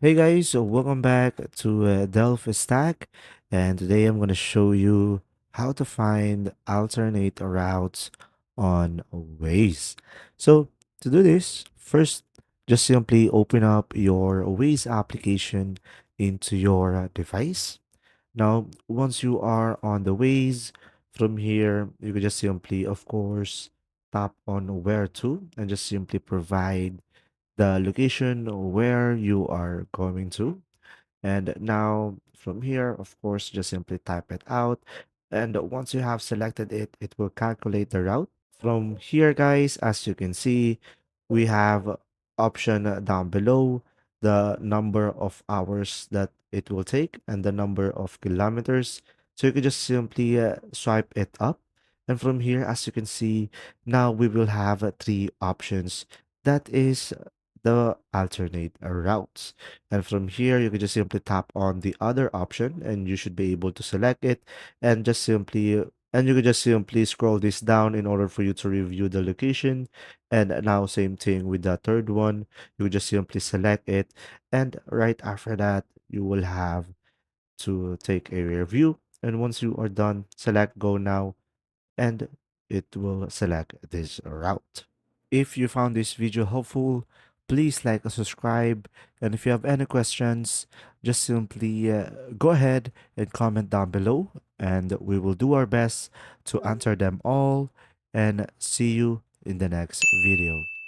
Hey guys, so welcome back to DelftStack, and today I'm going to show you how to find alternate routes on Waze. So to do this, first just simply open up your Waze application into your device. Now, once you are on the Waze, from here you can just simply, of course, tap on where to and just simply provide the location where you are going to. And now from here, of course, just simply type it out. And once you have selected it, it will calculate the route. From here, guys, as you can see, we have option down below, the number of hours that it will take and the number of kilometers. So you can just simply swipe it up. And from here, as you can see, now we will have three options. That is the alternate routes. And from here, you can just simply tap on the other option and you should be able to select it and just simply and you can just simply scroll this down in order for you to review the location. And now same thing with the third one. You just simply select it. And right after that, you will have to take a review. And once you are done, select go now and it will select this route. If you found this video helpful, please like and subscribe. And if you have any questions, just simply go ahead and comment down below, and we will do our best to answer them all. And see you in the next video.